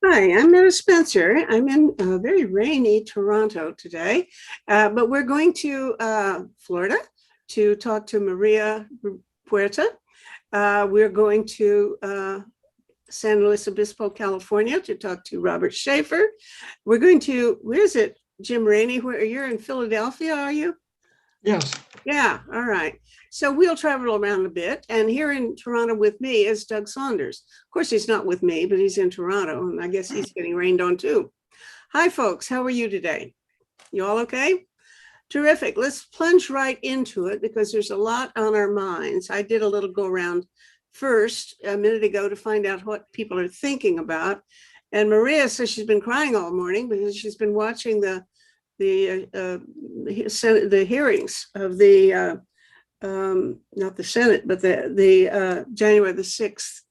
Hi, I'm Meta Spencer. I'm in very rainy Toronto today, but we're going to Florida to talk to Maria Puerta. We're going to San Luis Obispo, California to talk to Robert Schaefer. We're going to, where is it, Jim Rainey? Where you're in Philadelphia, are you? Yes. Yeah, all right. So we'll travel around a bit. And here in Toronto with me is Doug Saunders. Of course, he's not with me, but he's in Toronto, and I guess he's getting rained on too. Hi, folks. How are you today? You all okay? Terrific. Let's plunge right into it because there's a lot on our minds. I did a little go around first a minute ago to find out what people are thinking about. And Maria says she's been crying all morning because she's been watching the hearings of the not the Senate, but the January the 6th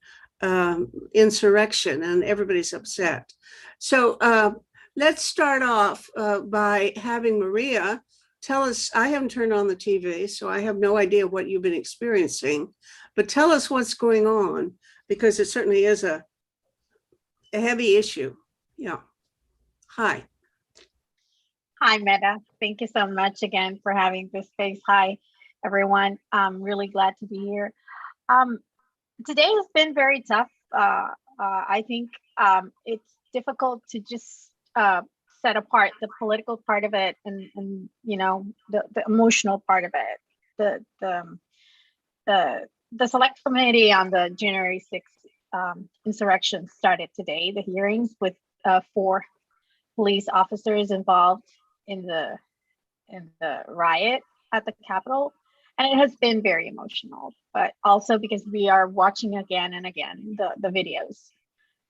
insurrection, and everybody's upset. So let's start off by having Maria tell us. I haven't turned on the TV, so I have no idea what you've been experiencing, but tell us what's going on because it certainly is a heavy issue. Yeah. Hi. Hi, Meta. Thank you so much again for having this space. Hi, everyone. I'm really glad to be here. Um, Today has been very tough. I think it's difficult to just set apart the political part of it and the emotional part of it. The select committee on the January 6th insurrection started today. The hearings with four police officers involved in the riot at the Capitol, and it has been very emotional. But also because we are watching again and again the videos,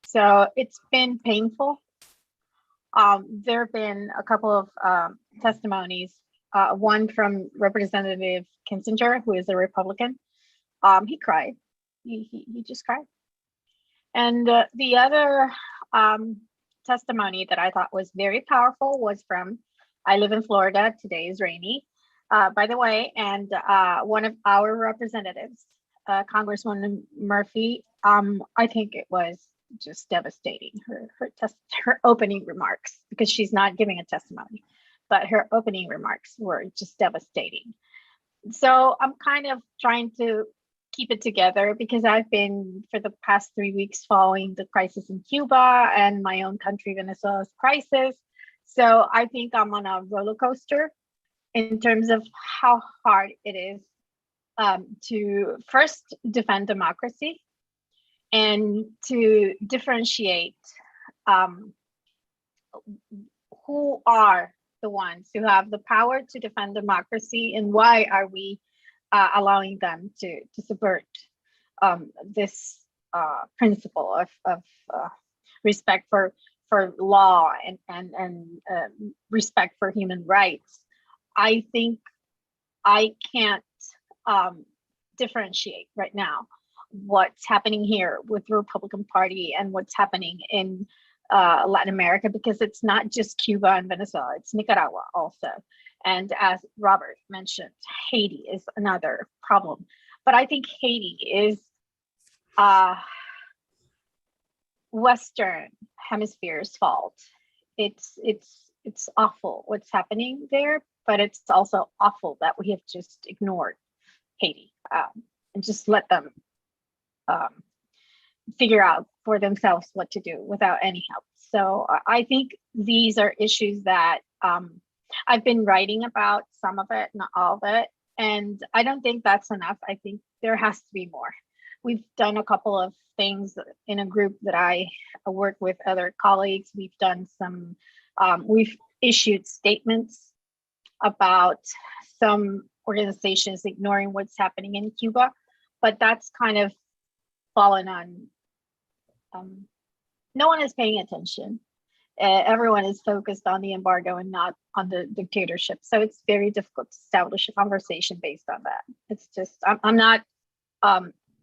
so it's been painful. There have been a couple of testimonies. One from Representative Kinzinger, who is a Republican. He cried. He just cried. And the other testimony that I thought was very powerful was from, I live in Florida, today is rainy, by the way, and one of our representatives, Congresswoman Murphy, I think it was just devastating, her opening remarks, because she's not giving a testimony, but her opening remarks were just devastating. So I'm kind of trying to keep it together because I've been for the past 3 weeks following the crisis in Cuba and my own country, Venezuela's crisis. So I think I'm on a roller coaster in terms of how hard it is to first defend democracy and to differentiate who are the ones who have the power to defend democracy and why are we allowing them to subvert this principle of respect for law and respect for human rights. I think I can't differentiate right now what's happening here with the Republican Party and what's happening in Latin America, because it's not just Cuba and Venezuela, it's Nicaragua also. And as Robert mentioned, Haiti is another problem. But I think Haiti is Western Hemisphere's fault. It's awful what's happening there, but it's also awful that we have just ignored Haiti and just let them figure out for themselves what to do without any help. So I think these are issues that I've been writing about, some of it, not all of it. And I don't think that's enough. I think there has to be more. We've done a couple of things in a group that I work with other colleagues. We've done some, we've issued statements about some organizations ignoring what's happening in Cuba, but that's kind of fallen on, no one is paying attention. Everyone is focused on the embargo and not on the dictatorship. So it's very difficult to establish a conversation based on that. It's just, I'm not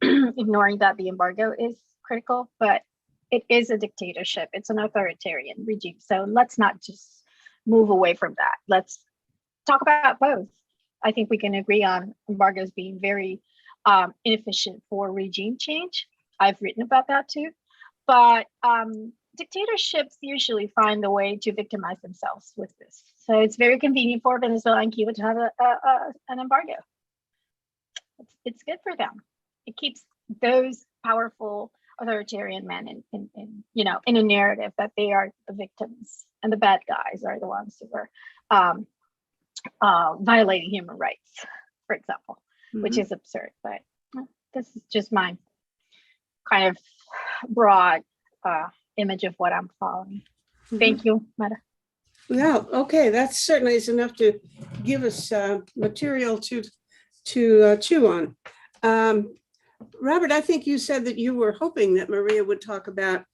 ignoring that the embargo is critical, but it is a dictatorship. It's an authoritarian regime. So let's not just move away from that. Let's talk about both. I think we can agree on embargoes being very inefficient for regime change. I've written about that too. But dictatorships usually find a way to victimize themselves with this. So it's very convenient for Venezuela and Cuba to have an embargo. It's good for them. It keeps those powerful authoritarian men in a narrative that they are the victims and the bad guys are the ones who are violating human rights, for example, which is absurd. But this is just my kind of broad image of what I'm following. Thank you, Meta. Yeah, okay, that certainly is enough to give us material to chew on. Robert, I think you said that you were hoping that Maria would talk about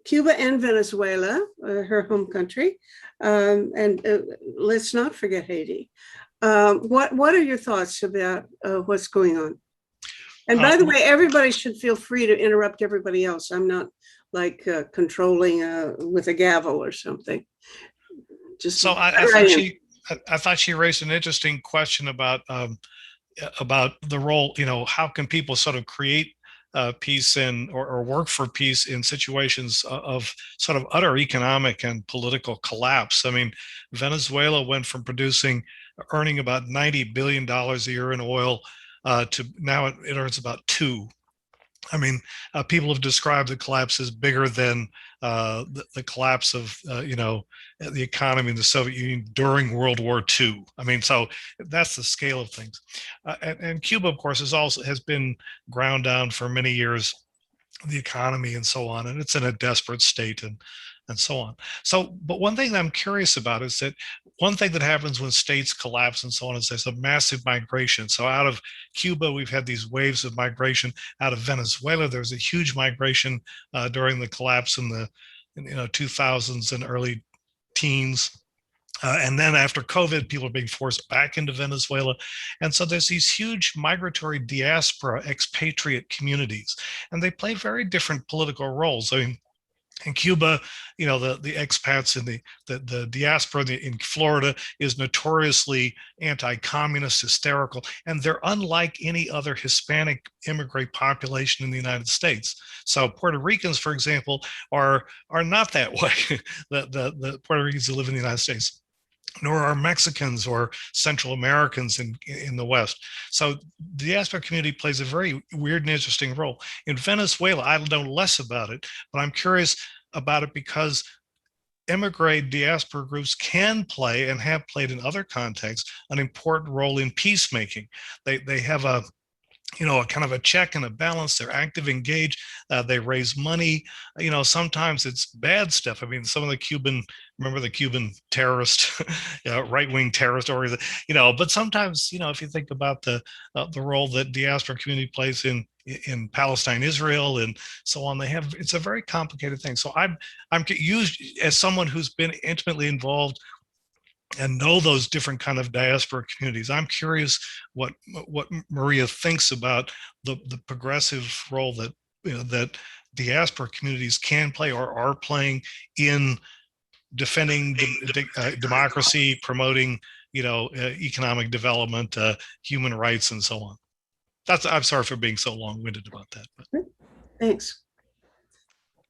Cuba and Venezuela, her home country, and let's not forget Haiti. What are your thoughts about what's going on? And by the way, everybody should feel free to interrupt everybody else. I'm not like controlling with a gavel or something. Just so I thought she raised an interesting question about the role, how can people sort of create peace or work for peace in situations of sort of utter economic and political collapse. I mean, Venezuela went from earning about $90 billion a year in oil to now it earns about $2. I mean, people have described the collapse as bigger than the collapse of, the economy in the Soviet Union during World War II. I mean, so that's the scale of things. And Cuba, of course, has been ground down for many years, the economy and so on, and it's in a desperate state and so on. So, but one thing that I'm curious about is that one thing that happens when states collapse and so on is there's a massive migration. So out of Cuba, we've had these waves of migration. Out of Venezuela, there's a huge migration during the collapse in the 2000s and early teens. And then after COVID, people are being forced back into Venezuela. And so there's these huge migratory diaspora expatriate communities, and they play very different political roles. I mean, in Cuba, the expats in the diaspora in Florida is notoriously anti-communist, hysterical, and they're unlike any other Hispanic immigrant population in the United States. So Puerto Ricans, for example, are not that way. the Puerto Ricans who live in the United States, nor are Mexicans or Central Americans in the West. So the diaspora community plays a very weird and interesting role. In Venezuela, I know less about it, but I'm curious about it because immigrant diaspora groups can play and have played in other contexts an important role in peacemaking. They have a kind of a check and a balance. They're active, engaged. They raise money. Sometimes it's bad stuff. I mean, some of remember the Cuban terrorist, right-wing terrorist organization, but sometimes, if you think about the role that diaspora community plays in Palestine, Israel, and so on, it's a very complicated thing. So I'm used as someone who's been intimately involved and know those different kind of diaspora communities. I'm curious what Maria thinks about the progressive role that that diaspora communities can play or are playing in defending democracy, promoting economic development, human rights, and so on. I'm sorry for being so long-winded about that. But. Thanks.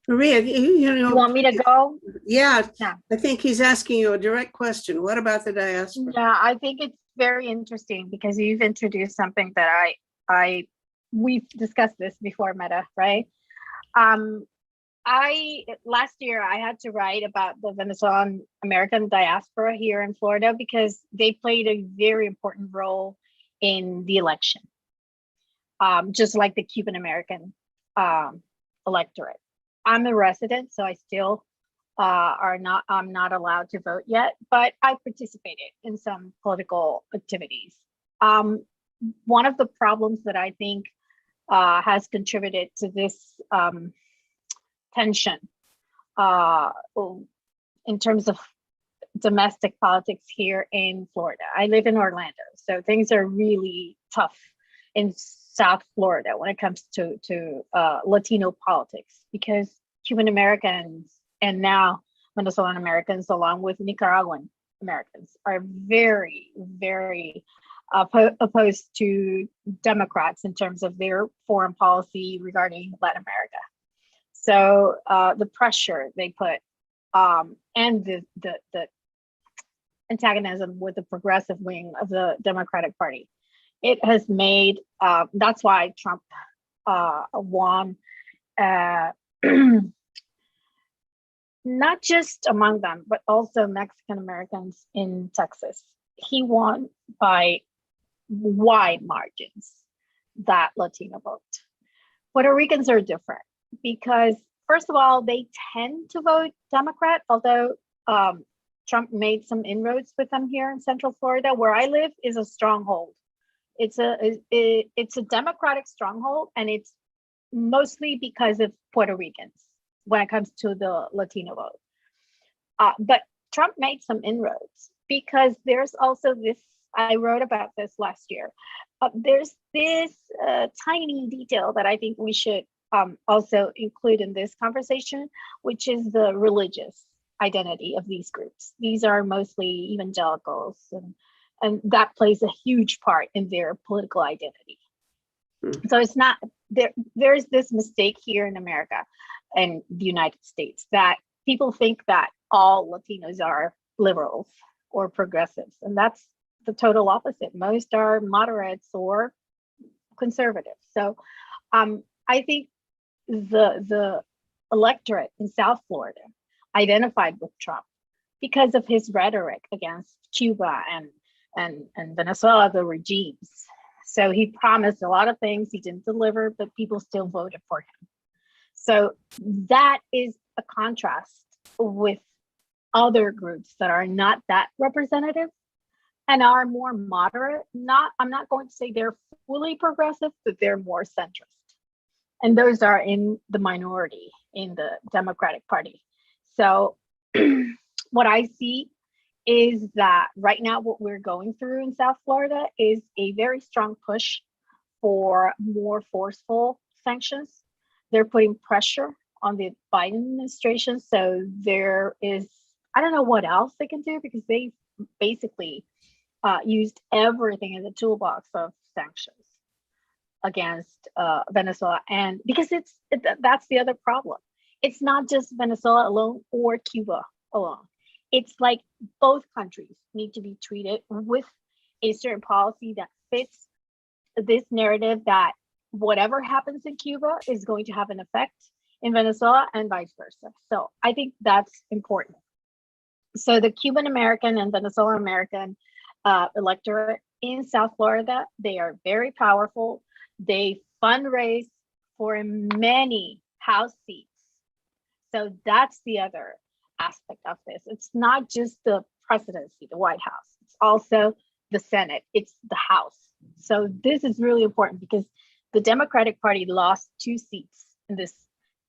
Maria, you want me to go? Yeah, I think he's asking you a direct question. What about the diaspora? Yeah, I think it's very interesting because you've introduced something that we've discussed this before, Meta, right? Last year I had to write about the Venezuelan American diaspora here in Florida because they played a very important role in the election, just like the Cuban American electorate. I'm a resident, so I still I'm not allowed to vote yet, but I participated in some political activities. One of the problems that I think has contributed to this tension in terms of domestic politics here in Florida. I live in Orlando, so things are really tough in South Florida when it comes to Latino politics, because Cuban Americans and now Venezuelan Americans, along with Nicaraguan Americans, are very, very opposed to Democrats in terms of their foreign policy regarding Latin America. So the pressure they put and the antagonism with the progressive wing of the Democratic Party, it has made, that's why Trump won, not just among them, but also Mexican Americans in Texas. He won by wide margins that Latino vote. Puerto Ricans are different because, first of all, they tend to vote Democrat, although Trump made some inroads with them here in Central Florida, where I live, is a stronghold. It's a Democratic stronghold, and it's mostly because of Puerto Ricans when it comes to the Latino vote. But Trump made some inroads because there's also this, I wrote about this last year. There's this tiny detail that I think we should also include in this conversation, which is the religious identity of these groups. These are mostly evangelicals, and that plays a huge part in their political identity. So it's not, there's this mistake here in America and the United States that people think that all Latinos are liberals or progressives, and that's the total opposite. Most are moderates or conservatives. So I think the electorate in South Florida identified with Trump because of his rhetoric against Cuba and Venezuela, the regimes. So he promised a lot of things, he didn't deliver, but people still voted for him. So that is a contrast with other groups that are not that representative and are more moderate. I'm not going to say they're fully progressive, but they're more centrist. And those are in the minority in the Democratic Party. So what I see is that right now what we're going through in South Florida is a very strong push for more forceful sanctions. They're putting pressure on the Biden administration. So there is, I don't know what else they can do, because they basically used everything in the toolbox of sanctions against Venezuela. And because that's the other problem. It's not just Venezuela alone or Cuba alone. It's like both countries need to be treated with a certain policy that fits this narrative that whatever happens in Cuba is going to have an effect in Venezuela and vice versa. So I think that's important. So the Cuban American and Venezuelan American electorate in South Florida, they are very powerful. They fundraise for many House seats. So that's the other aspect of this. It's not just the presidency, the White House. It's also the Senate. It's the House. So this is really important because the Democratic Party lost 2 seats in this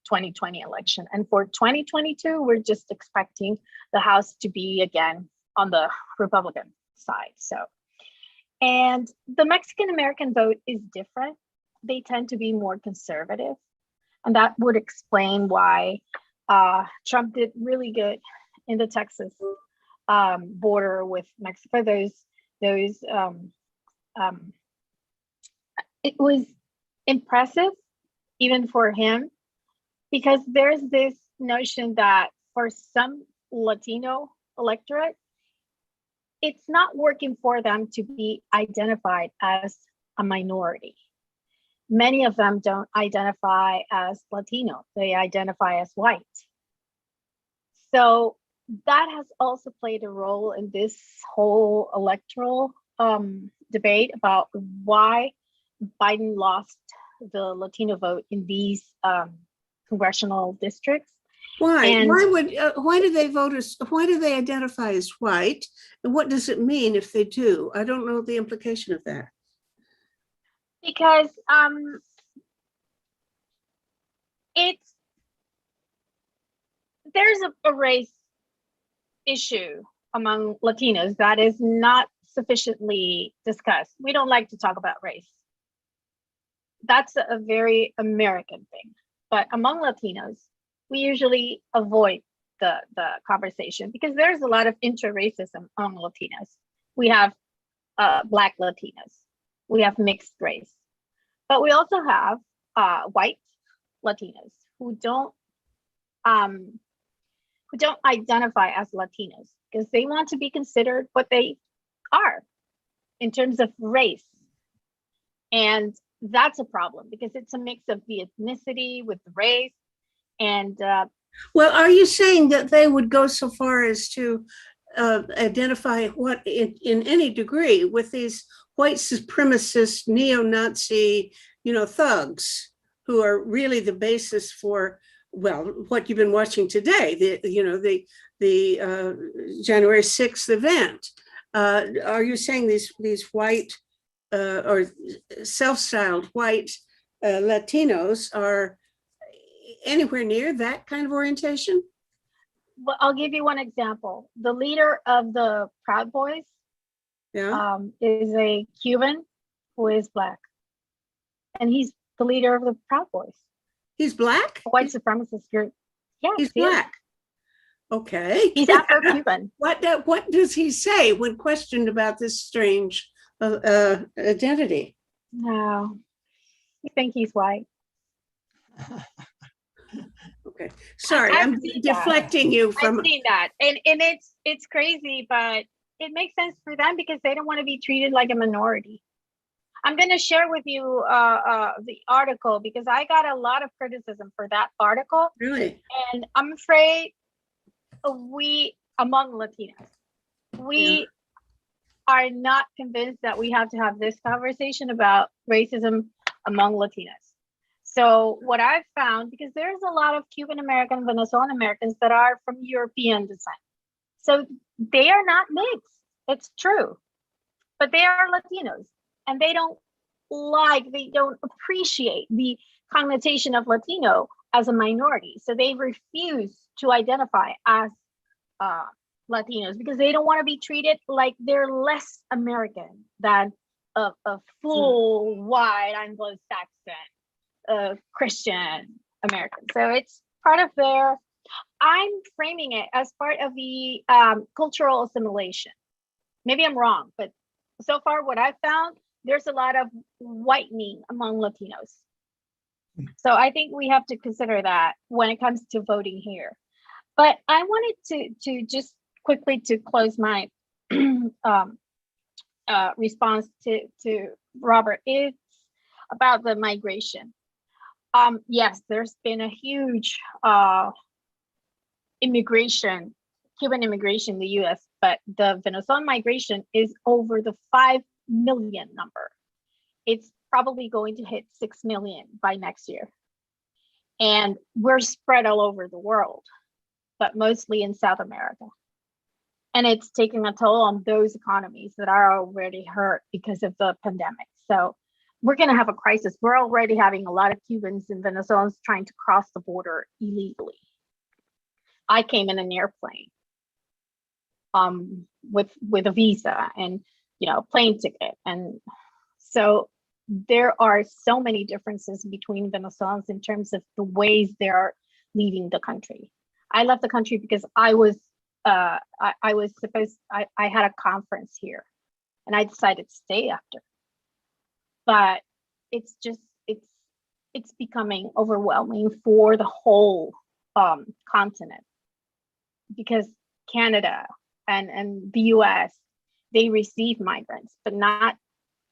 2020 election. And for 2022, we're just expecting the House to be again on the Republican side. So, and the Mexican American vote is different. They tend to be more conservative. And that would explain why Trump did really good in the Texas border with Mexico. It was impressive even for him, because there's this notion that for some Latino electorate, it's not working for them to be identified as a minority. Many of them don't identify as Latino, they identify as white. So that has also played a role in this whole electoral debate about why Biden lost the Latino vote in these congressional districts. Why? And Why do they vote as? Why do they identify as white? And what does it mean if they do? I don't know the implication of that. because there's a race issue among Latinos that is not sufficiently discussed. We don't like to talk about race. That's a very American thing. But among Latinos, we usually avoid the conversation because there's a lot of inter-racism among Latinos. We have Black Latinos. We have mixed race. But we also have white Latinos who don't who don't identify as Latinos because they want to be considered what they are in terms of race. And that's a problem because it's a mix of the ethnicity with the race. And well, are you saying that they would go so far as to identify what in any degree with these white supremacist neo-Nazi, thugs who are really the basis for, well, what you've been watching today, the January 6th event? Are you saying these white or self-styled white Latinos are anywhere near that kind of orientation? Well, I'll give you one example. The leader of the Proud Boys is a Cuban who is Black. And he's the leader of the Proud Boys. He's Black? A white supremacist group. Yeah, he's Black. Okay. He's Afro-Cuban. What does he say when questioned about this strange identity? No, I think he's white. Okay, sorry, I'm deflecting you from. I've seen that, and it's crazy, but it makes sense for them because they don't want to be treated like a minority. I'm going to share with you the article because I got a lot of criticism for that article. Really? And I'm afraid we, among Latinos, we are not convinced that we have to have this conversation about racism among Latinos. So what I've found, because there's a lot of Cuban American, Venezuelan Americans that are from European descent. So they are not mixed. It's true. But they are Latinos. And they don't appreciate the connotation of Latino as a minority. So they refuse to identify as Latinos because they don't want to be treated like they're less American than a full white Anglo-Saxon Christian American. So it's part of I'm framing it as part of the cultural assimilation. Maybe I'm wrong, but so far what I've found, there's a lot of whitening among Latinos. So I think we have to consider that when it comes to voting here. But I wanted to just quickly to close my response to Robert. It's about the migration. Yes, there's been a huge immigration, Cuban immigration in the US, but the Venezuelan migration is over the 5 million number. It's probably going to hit 6 million by next year. And we're spread all over the world, but mostly in South America. And it's taking a toll on those economies that are already hurt because of the pandemic. So we're going to have a crisis. We're already having a lot of Cubans and Venezuelans trying to cross the border illegally. I came in an airplane with a visa and plane ticket. And so there are so many differences between Venezuelans in terms of the ways they are leaving the country. I left the country because I had a conference here and I decided to stay after. But it's becoming overwhelming for the whole continent because Canada and the US, they receive migrants, but not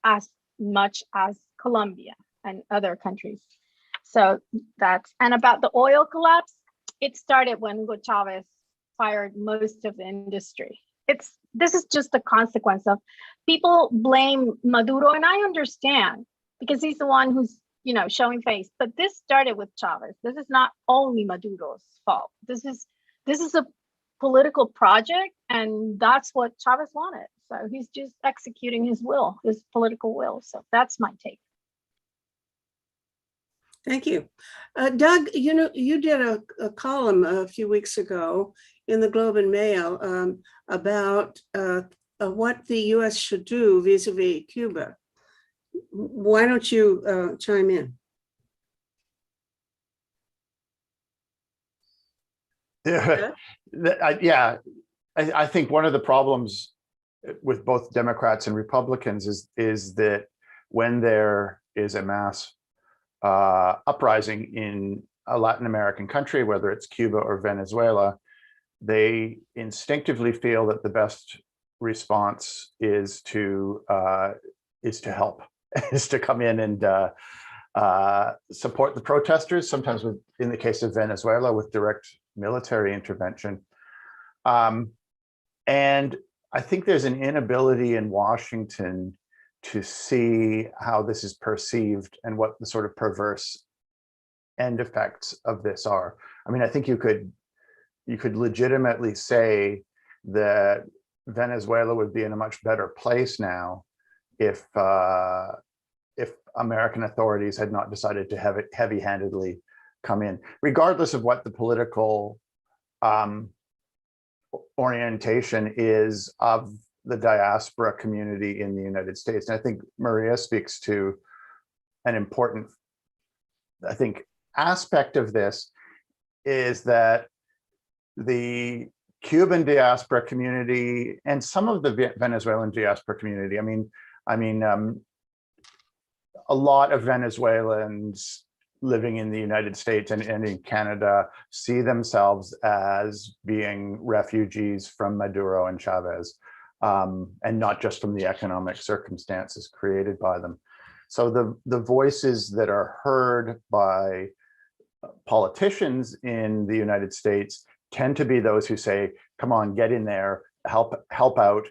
as much as Colombia and other countries. So and about the oil collapse, it started when Hugo Chavez fired most of the industry. This is just a consequence of people blame Maduro, and I understand because he's the one who's showing face. But this started with Chavez. This is not only Maduro's fault. This is a political project, and that's what Chavez wanted. So he's just executing his political will. So that's my take. Thank you. Doug, you did a column a few weeks ago in the Globe and Mail about what the US should do vis-a-vis Cuba. Why don't you chime in? Yeah, I think one of the problems with both Democrats and Republicans is that when there is a mass uprising in a Latin American country, whether it's Cuba or Venezuela, they instinctively feel that the best response is to help, is to come in and support the protesters, sometimes with, in the case of Venezuela, with direct military intervention. And I think there's an inability in Washington to see how this is perceived and what the sort of perverse end effects of this are. I mean, I think you could legitimately say that Venezuela would be in a much better place now if American authorities had not decided to have it heavy-handedly come in, regardless of what the political orientation is of the diaspora community in the United States. And I think Maria speaks to an important, I think, aspect of this, is that the Cuban diaspora community and some of the Venezuelan diaspora community, I mean, a lot of Venezuelans living in the United States and in Canada see themselves as being refugees from Maduro and Chavez, and not just from the economic circumstances created by them. So the voices that are heard by politicians in the United States tend to be those who say, come on, get in there, help out,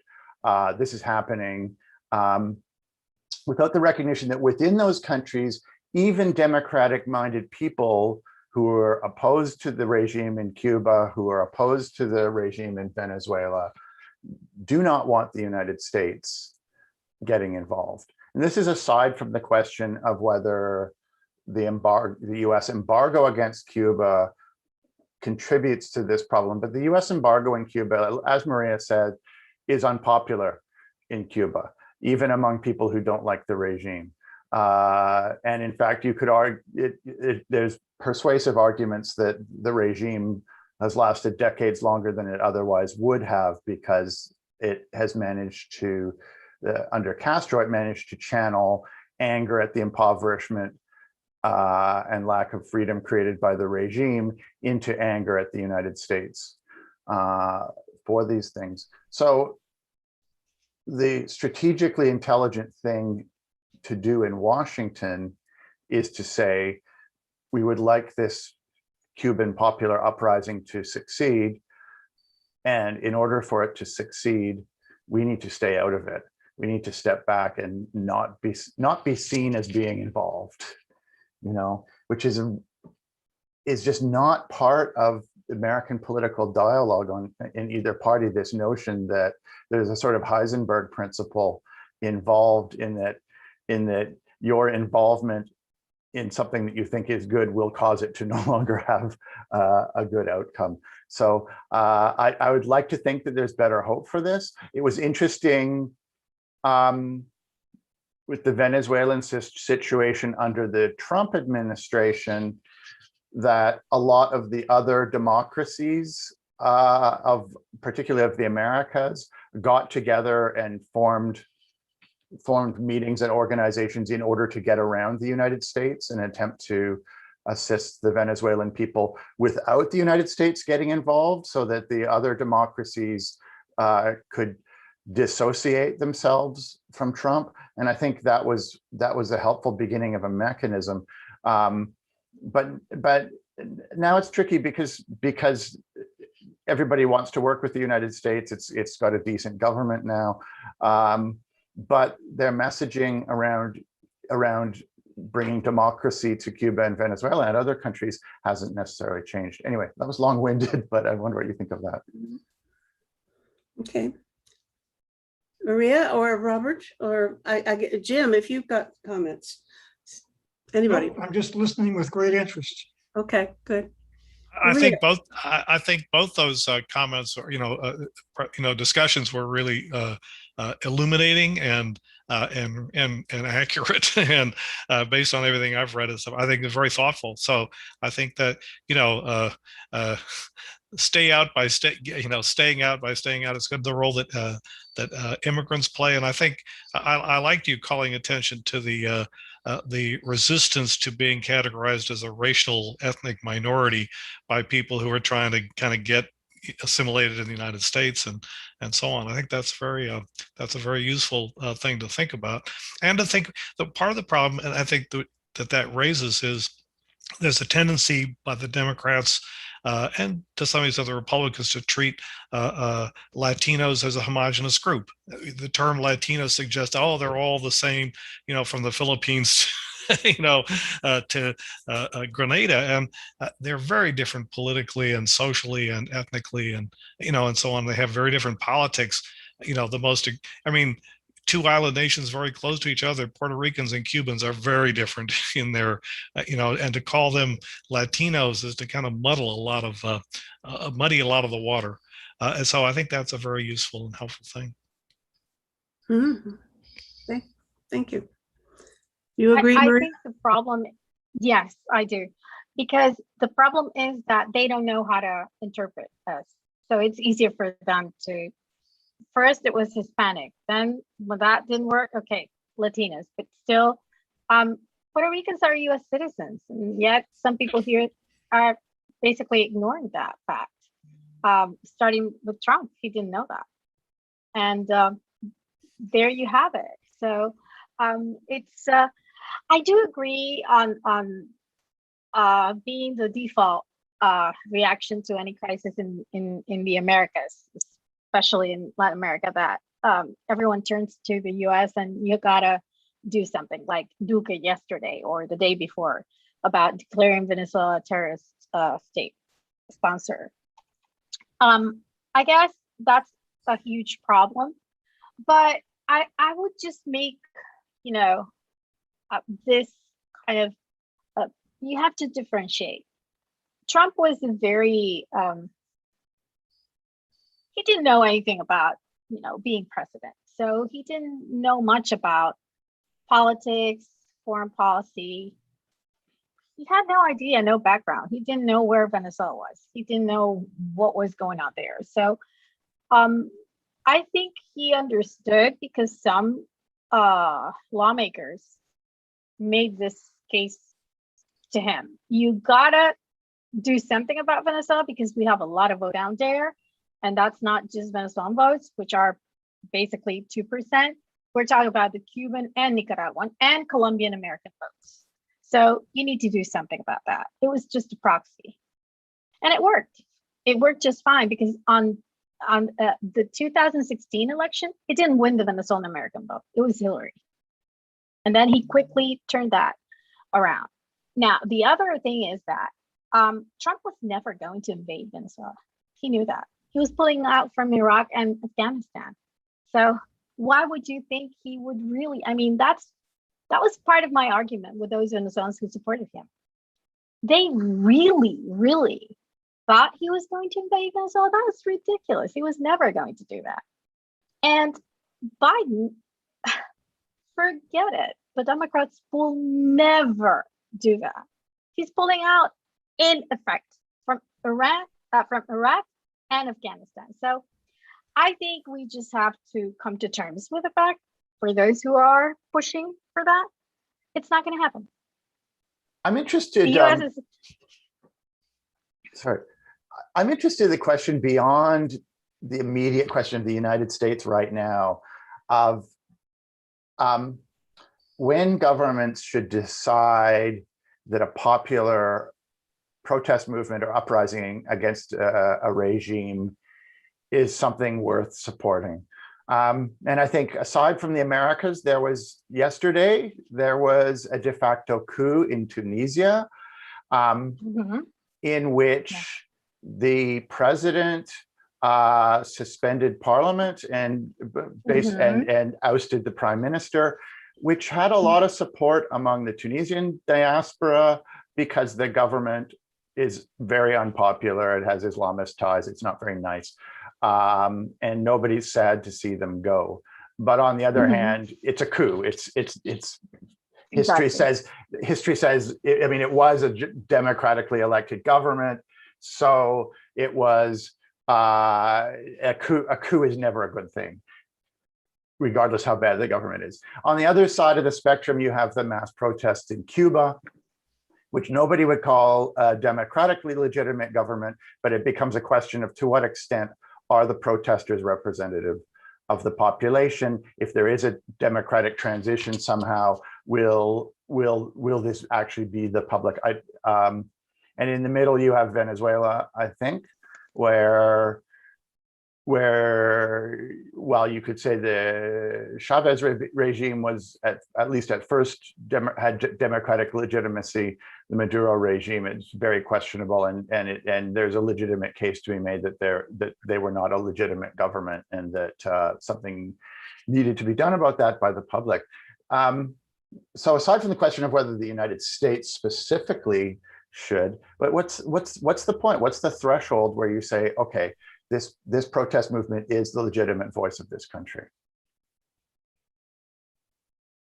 this is happening, without the recognition that within those countries, even democratic-minded people who are opposed to the regime in Cuba, who are opposed to the regime in Venezuela, do not want the United States getting involved. And this is aside from the question of whether the US embargo against Cuba contributes to this problem. But the US embargo in Cuba, as Maria said, is unpopular in Cuba, even among people who don't like the regime. And in fact, you could argue, there's persuasive arguments that the regime has lasted decades longer than it otherwise would have, because it has managed to, under Castro, it managed to channel anger at the impoverishment and lack of freedom created by the regime into anger at the United States for these things. So the strategically intelligent thing to do in Washington is to say, we would like this Cuban popular uprising to succeed. And in order for it to succeed, we need to stay out of it. We need to step back and not be seen as being involved, you know, which is just not part of American political dialogue in either party. This notion that there's a sort of Heisenberg principle involved in that your involvement in something that you think is good will cause it to no longer have a good outcome. So I would like to think that there's better hope for this. It was interesting with the Venezuelan situation under the Trump administration, that a lot of the other democracies particularly of the Americas, got together and formed meetings and organizations in order to get around the United States and attempt to assist the Venezuelan people without the United States getting involved, so that the other democracies could dissociate themselves from Trump. And I think that was a helpful beginning of a mechanism. But now it's tricky because everybody wants to work with the United States. It's got a decent government now, but their messaging around bringing democracy to Cuba and Venezuela and other countries hasn't necessarily changed. Anyway, that was long-winded, but I wonder what you think of that. Okay. Maria or Robert, or Jim, if you've got comments. Anybody? No, I'm just listening with great interest. Okay, good. I think both those comments, or discussions were really illuminating and accurate, and based on everything I've read and stuff, I think it's very thoughtful. So I think that staying out by staying out is good. The role that immigrants play, and I think I liked you calling attention to the the resistance to being categorized as a racial ethnic minority by people who are trying to kind of get assimilated in the United States and so on. I think that's a very useful thing to think about, and to think that part of the problem, and I think that raises, is there's a tendency by the Democrats and to some extent the Republicans to treat Latinos as a homogenous group. The term Latino suggests, oh, they're all the same, from the Philippines, to Grenada, and they're very different politically and socially and ethnically, and so on. They have very different politics. Two island nations very close to each other, Puerto Ricans and Cubans, are very different in their, and to call them Latinos is to kind of muddy a lot of the water. And so I think that's a very useful and helpful thing. Mm-hmm. Thank you. You agree, I Maria? think the problem, yes, I do. Because the problem is that they don't know how to interpret us. So it's easier for them to, first it was Hispanic, then when that didn't work, okay, Latinos, but still, Puerto Ricans are US citizens, and yet some people here are basically ignoring that fact. Starting with Trump, he didn't know that. And there you have it. So it's, I do agree on being the default reaction to any crisis in the Americas, especially in Latin America, that everyone turns to the US and you gotta do something, like Duque yesterday or the day before, about declaring Venezuela a terrorist state sponsor. I guess that's a huge problem, but I would just make, this kind of, you have to differentiate. Trump was a very, he didn't know anything about, being president. So he didn't know much about politics, foreign policy. He had no idea, no background. He didn't know where Venezuela was. He didn't know what was going on there. So I think he understood, because some lawmakers made this case to him. You gotta do something about Venezuela because we have a lot of vote down there. And that's not just Venezuelan votes, which are basically 2%. We're talking about the Cuban and Nicaraguan and Colombian American votes. So you need to do something about that. It was just a proxy. And it worked. It worked just fine, because on the 2016 election, it didn't win the Venezuelan American vote. It was Hillary. And then he quickly turned that around. Now, the other thing is that Trump was never going to invade Venezuela. He knew that. He was pulling out from Iraq and Afghanistan. So why would you think he would really, that was part of my argument with those Venezuelans who supported him. They really, really thought he was going to invade Venezuela. That was ridiculous. He was never going to do that. And Biden, forget it. The Democrats will never do that. He's pulling out, in effect, from Iraq and Afghanistan. So I think we just have to come to terms with the fact, for those who are pushing for that, it's not going to happen. I'm interested. The US is, sorry, I'm interested in the question beyond the immediate question of the United States right now, of when governments should decide that a popular protest movement or uprising against a regime is something worth supporting. And I think, aside from the Americas, yesterday there was a de facto coup in Tunisia, in which the president suspended parliament and ousted the prime minister, which had a lot of support among the Tunisian diaspora, because the government is very unpopular. It has Islamist ties. It's not very nice. And nobody's sad to see them go. But on the other hand, it's a coup. History says, it was a democratically elected government. So it was a coup is never a good thing. regardless how bad the government is. On the other side of the spectrum, you have the mass protests in Cuba, which nobody would call a democratically legitimate government, but it becomes a question of to what extent are the protesters representative of the population? If there is a democratic transition somehow, will this actually be the public? And in the middle, you have Venezuela, I think, where while you could say the Chavez regime was at least at first had democratic legitimacy, the Maduro regime is very questionable, and there's a legitimate case to be made that they were not a legitimate government, and that something needed to be done about that by the public. So aside from the question of whether the United States specifically should, but what's the point? What's the threshold where you say, okay, this protest movement is the legitimate voice of this country?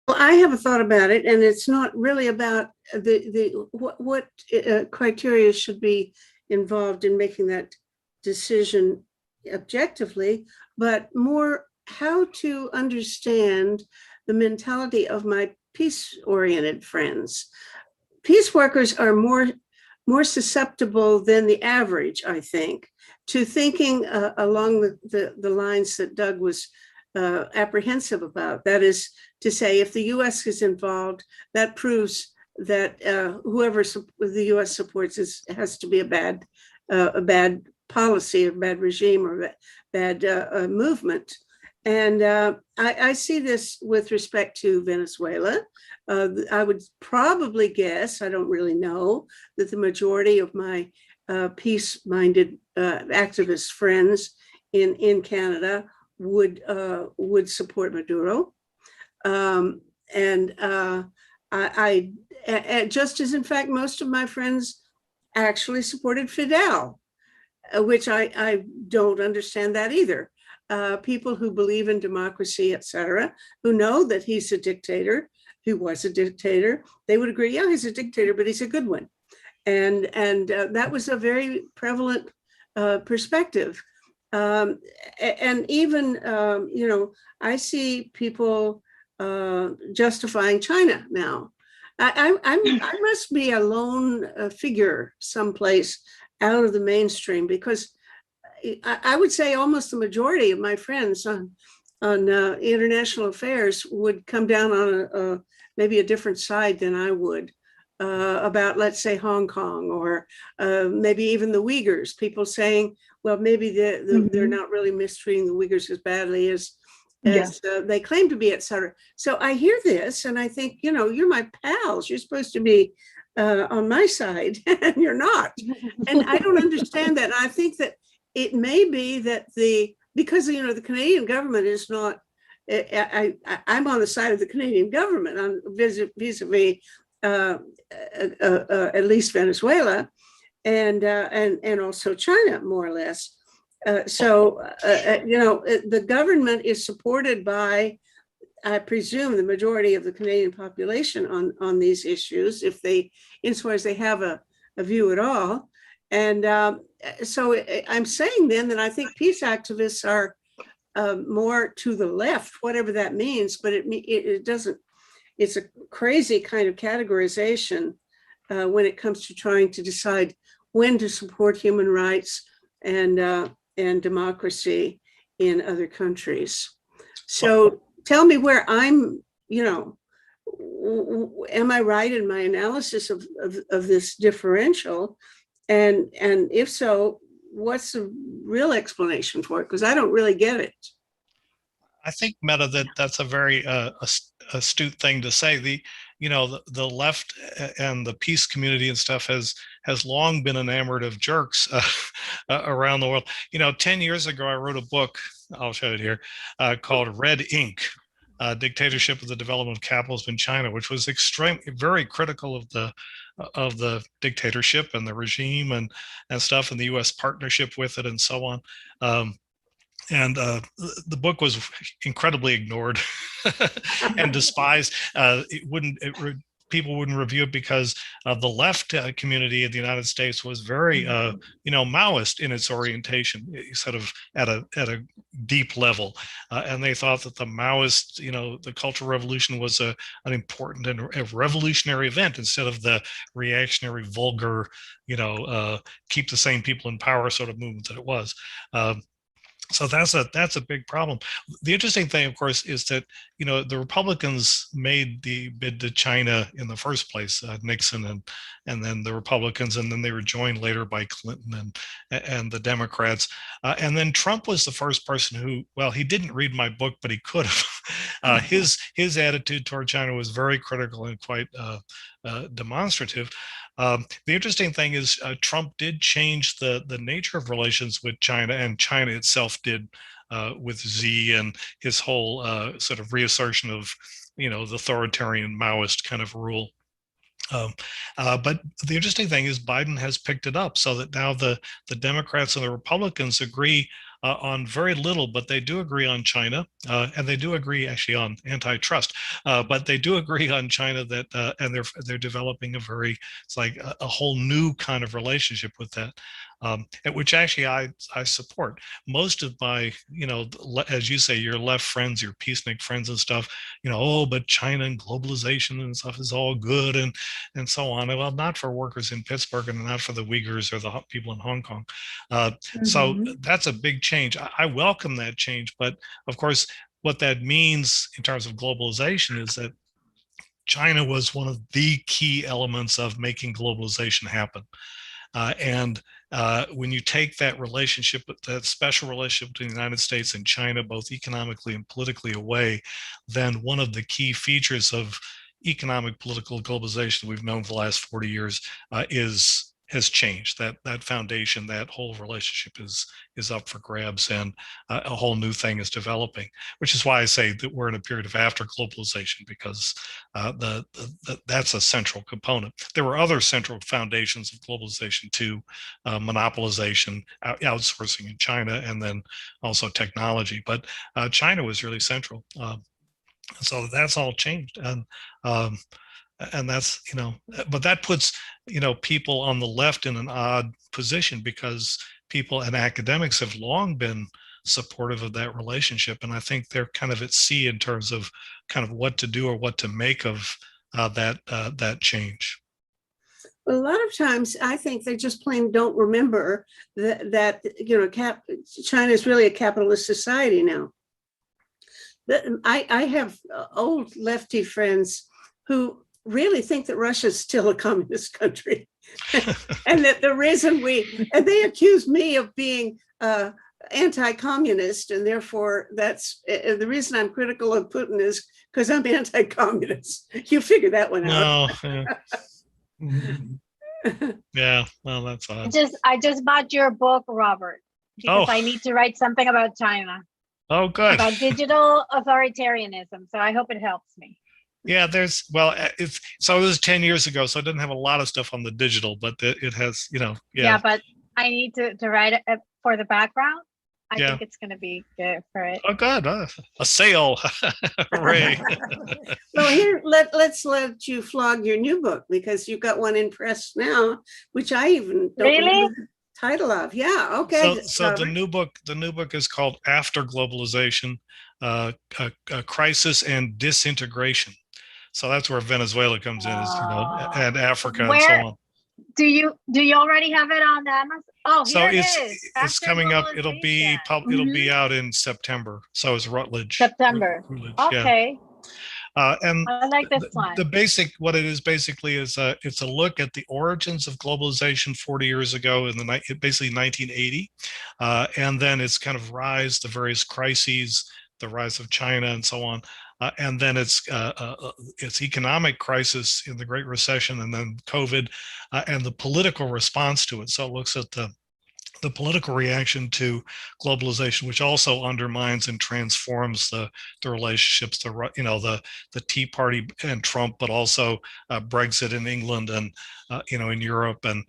Well, I have a thought about it, and it's not really about what criteria should be involved in making that decision objectively, but more how to understand the mentality of my peace-oriented friends. Peace workers are more susceptible than the average, I think, to thinking along the lines that Doug was apprehensive about. That is to say, if the U.S. is involved, that proves that whoever the U.S. supports has to be a bad policy, a bad regime, or a bad movement. And I see this with respect to Venezuela. I would probably guess, I don't really know, that the majority of my peace-minded activist friends in Canada would support Maduro. I just as in fact, most of my friends actually supported Fidel, which I don't understand that either. People who believe in democracy, et cetera, who know that he's a dictator, who was a dictator, they would agree, yeah, he's a dictator, but he's a good one. And that was a very prevalent perspective. And even, I see people justifying China now. I must be a lone figure someplace out of the mainstream, because I would say almost the majority of my friends on international affairs would come down on maybe a different side than I would about, let's say, Hong Kong, or maybe even the Uyghurs. People saying, well, maybe they're not really mistreating the Uyghurs as badly as they claim to be, et cetera. So I hear this and I think, you're my pals. You're supposed to be on my side, and you're not. And I don't understand that. And I think that it may be that because the Canadian government is not, I'm on the side of the Canadian government on vis-a-vis at least Venezuela and also China, more or less. The government is supported by, I presume, the majority of the Canadian population on these issues, insofar as they have a view at all. And so I'm saying then that I think peace activists are more to the left, whatever that means, but it doesn't, it's a crazy kind of categorization when it comes to trying to decide when to support human rights and democracy in other countries. So tell me where I'm, am I right in my analysis of this differential? And if so, what's the real explanation for it? Because I don't really get it. I think, Meta, that's a very astute thing to say. The left and the peace community and stuff has long been enamored of jerks around the world. 10 years ago, I wrote a book, I'll show it here, called Red Ink, Dictatorship of the Development of Capitalism in China, which was very critical of the dictatorship and the regime and stuff, and the U.S. partnership with it and so on. And the book was incredibly ignored and despised. It people wouldn't review it because the left community in the United States was very, Maoist in its orientation, sort of at a deep level, and they thought that the Maoist, the Cultural Revolution was an important and a revolutionary event instead of the reactionary, vulgar, keep the same people in power sort of movement that it was. So that's a big problem. The interesting thing, of course, is that the Republicans made the bid to China in the first place, Nixon and then the Republicans, and then they were joined later by Clinton and the Democrats, and then Trump was the first person who, well, he didn't read my book, but he could have. His attitude toward China was very critical and quite demonstrative. The interesting thing is Trump did change the nature of relations with China, and China itself did with Xi and his whole sort of reassertion of, the authoritarian Maoist kind of rule. But the interesting thing is Biden has picked it up so that now the Democrats and the Republicans agree on very little, but they do agree on China, and they do agree actually on antitrust. But they do agree on China that, and they're developing it's like a whole new kind of relationship with that, which actually I support. Most of my, as you say, your left friends, your peacenik friends and stuff, but China and globalization and stuff is all good and so on. Well, not for workers in Pittsburgh and not for the Uyghurs or the people in Hong Kong. So that's a big change. I welcome that change, but of course, what that means in terms of globalization is that China was one of the key elements of making globalization happen. And when you take that relationship, that special relationship between the United States and China, both economically and politically away, then one of the key features of economic political globalization we've known for the last 40 years has changed. That foundation, that whole relationship is up for grabs, and a whole new thing is developing, which is why I say that we're in a period of after globalization, because that's a central component. There were other central foundations of globalization too, monopolization, outsourcing in China, and then also technology. But China was really central. So that's all changed. And that's, but that puts, people on the left in an odd position, because people and academics have long been supportive of that relationship. And I think they're kind of at sea in terms of kind of what to do or what to make of that change. Well, a lot of times I think they just plain don't remember that China is really a capitalist society now. I have old lefty friends who really think that Russia is still a communist country. And that the reason and they accuse me of being anti-communist, and therefore that's the reason I'm critical of Putin is because I'm anti-communist. You figure that one out. Yeah, well, that's odd. I just bought your book, Robert, because I need to write something about China. Oh, good. About digital authoritarianism. So I hope it helps me. Yeah, this was 10 years ago, so it didn't have a lot of stuff on the digital, but it has, Yeah, but I need to write it for the background. I think it's going to be good for it. Oh, good. A sale. Hooray. Well, here, let's let you flog your new book, because you've got one in press now, which I even don't remember the title of. Yeah, okay. So the new book is called After Globalization, a Crisis and Disintegration. So that's where Venezuela comes in, and Africa and so on. Do you already have it on Amazon? Oh, so here it is. It's coming up. It'll be out in September. So it's Routledge. September. Okay. And I like this one. What it is basically is it's a look at the origins of globalization 40 years ago in basically 1980, and then its kind of rise, the various crises, the rise of China, and so on. And then it's economic crisis in the Great Recession, and then COVID, and the political response to it. So it looks at the political reaction to globalization, which also undermines and transforms the relationships, the Tea Party and Trump, but also Brexit in England and in Europe and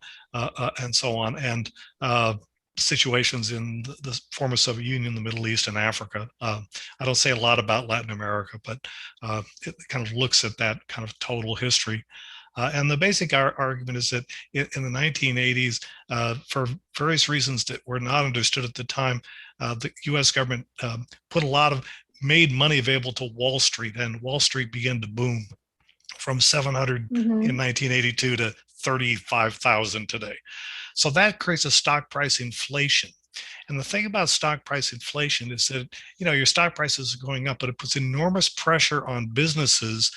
so on. And situations in the former Soviet Union, the Middle East, and Africa. I don't say a lot about Latin America, but it kind of looks at that kind of total history. And the basic argument is that in the 1980s, for various reasons that were not understood at the time, the U.S. government made money available to Wall Street, and Wall Street began to boom from 700 in 1982 to 35,000 today. So that creates a stock price inflation. And the thing about stock price inflation is that, your stock prices are going up, but it puts enormous pressure on businesses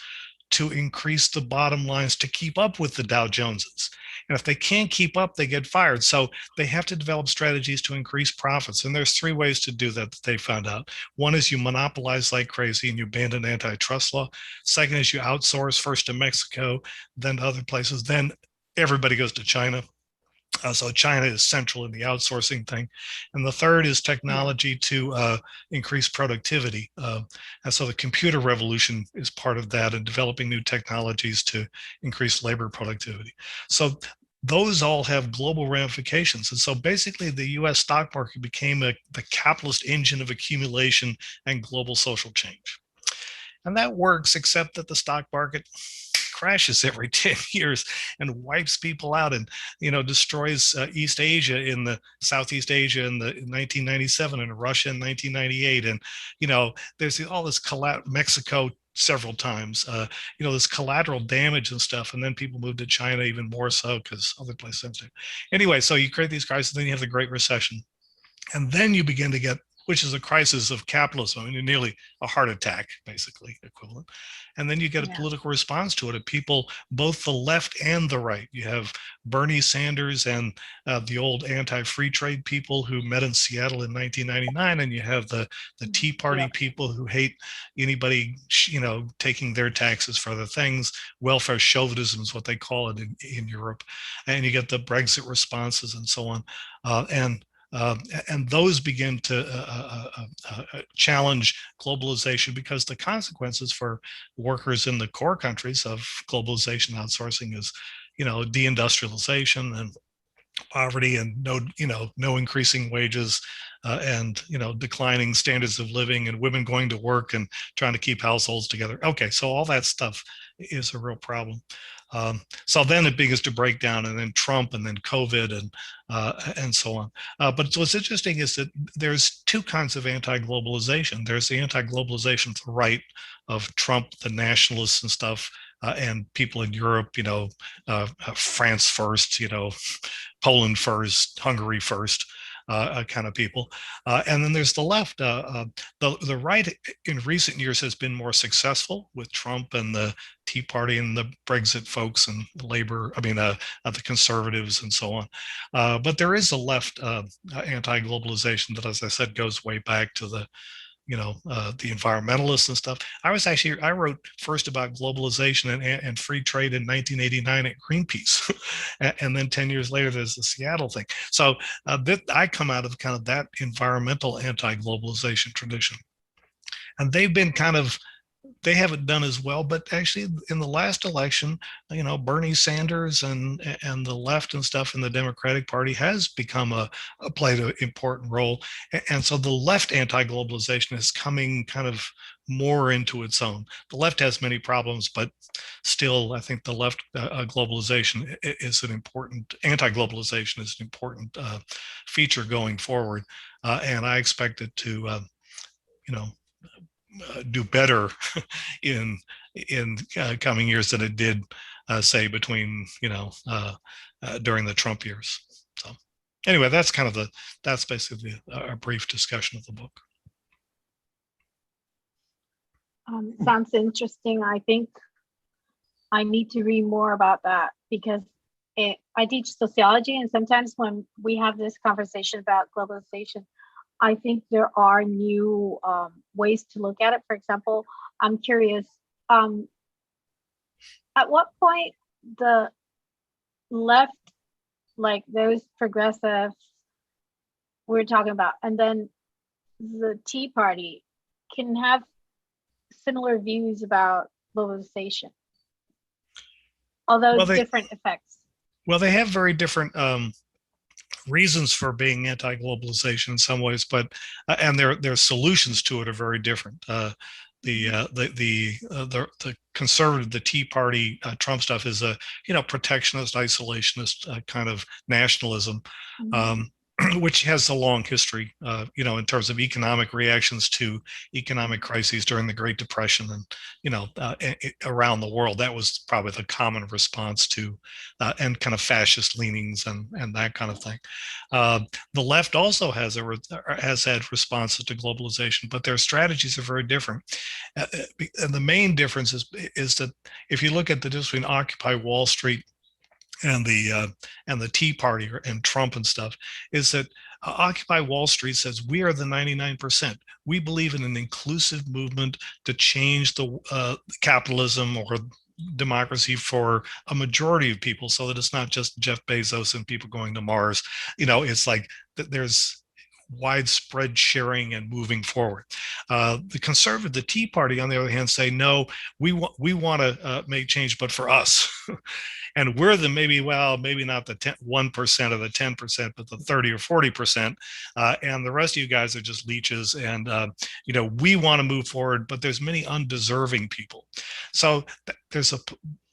to increase the bottom lines to keep up with the Dow Joneses. And if they can't keep up, they get fired. So they have to develop strategies to increase profits. And there's 3 ways to do that they found out. One is you monopolize like crazy and you abandon antitrust law. Second is you outsource, first to Mexico, then to other places. Then everybody goes to China. So China is central in the outsourcing thing. And the third is technology to increase productivity. And so the computer revolution is part of that, and developing new technologies to increase labor productivity. So those all have global ramifications. And so basically the US stock market became the capitalist engine of accumulation and global social change. And that works, except that the stock market crashes every 10 years and wipes people out, and destroys East Asia in the Southeast Asia in 1997, and Russia in 1998, and there's all this Mexico several times, this collateral damage and stuff, and then people moved to China even more so because other places do. Anyway, so you create these crises, then you have the Great Recession, and then you begin to get, which is a crisis of capitalism. I mean, nearly a heart attack, basically equivalent. And then you get a political response to it of people, both the left and the right. You have Bernie Sanders and the old anti-free trade people who met in Seattle in 1999. And you have the Tea Party people who hate anybody, taking their taxes for other things. Welfare chauvinism is what they call it in Europe. And you get the Brexit responses and so on. And those begin to challenge globalization, because the consequences for workers in the core countries of globalization outsourcing is, deindustrialization and poverty, and no increasing wages, and declining standards of living, and women going to work and trying to keep households together. Okay, so all that stuff is a real problem. So then it begins to break down, and then Trump, and then COVID, and so on. But what's interesting is that there's 2 kinds of anti-globalization. There's the anti-globalization to the right of Trump, the nationalists and stuff, and people in Europe, France first, Poland first, Hungary first. Kind of people. And then there's the left. The right in recent years has been more successful with Trump and the Tea Party and the Brexit folks and the conservatives and so on. But there is a left anti-globalization that, as I said, goes way back to the environmentalists and stuff. I wrote first about globalization and free trade in 1989 at Greenpeace. And then 10 years later, there's the Seattle thing. So I come out of kind of that environmental anti-globalization tradition. And they haven't done as well, but actually in the last election, Bernie Sanders and the left and stuff in the Democratic Party has become played an important role. And so the left anti-globalization is coming kind of more into its own. The left has many problems, but still, I think the left globalization is an important, anti-globalization is an important feature going forward. And I expect it to, do better in coming years than it did, say, between during the Trump years. So anyway, that's basically a brief discussion of the book. Sounds interesting. I think I need to read more about that, because I teach sociology, and sometimes when we have this conversation about globalization, I think there are new ways to look at it. For example, I'm curious, at what point the left, like those progressives we're talking about, and then the Tea Party can have similar views about globalization, although different effects. Well, they have very different reasons for being anti-globalization in some ways, but and their solutions to it are very different. The conservative, the Tea Party, Trump stuff is a protectionist, isolationist kind of nationalism, which has a long history, in terms of economic reactions to economic crises during the Great Depression and around the world. That was probably the common response to and kind of fascist leanings and that kind of thing. The left also has had responses to globalization, but their strategies are very different. And the main difference is that if you look at the difference between Occupy Wall Street and the Tea Party and Trump and stuff, is that Occupy Wall Street says we are the 99%. We believe in an inclusive movement to change the capitalism or democracy for a majority of people, so that it's not just Jeff Bezos and people going to Mars. It's like there's widespread sharing and moving forward. The Tea Party, on the other hand, say no. We want to make change, but for us. And we're maybe not the 1% or the 10%, but the 30 or 40%. And the rest of you guys are just leeches. And, we want to move forward, but there's many undeserving people. So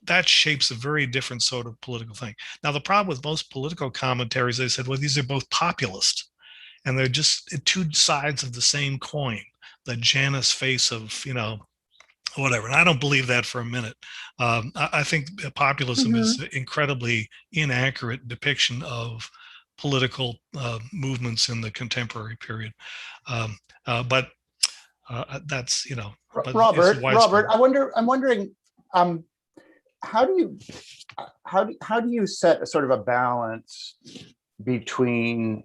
that shapes a very different sort of political thing. Now, the problem with most political commentaries, they said, well, these are both populist. And they're just two sides of the same coin, the Janus face of, whatever. And I don't believe that for a minute. I think populism is an incredibly inaccurate depiction of political movements in the contemporary period. But that's, but Robert, I'm wondering, how do you set a sort of a balance between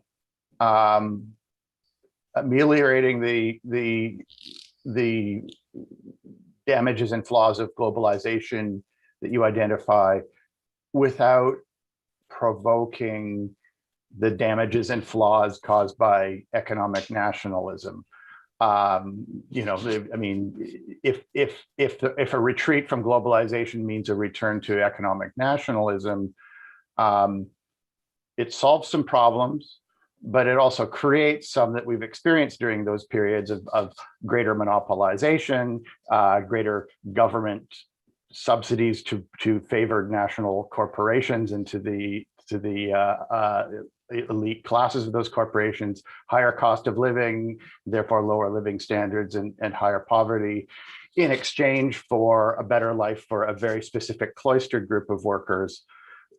ameliorating the damages and flaws of globalization that you identify without provoking the damages and flaws caused by economic nationalism? I mean, if a retreat from globalization means a return to economic nationalism, it solves some problems, but it also creates some that we've experienced during those periods of greater monopolization, greater government subsidies to favored national corporations and to the elite classes of those corporations, higher cost of living, therefore lower living standards and higher poverty, in exchange for a better life for a very specific cloistered group of workers,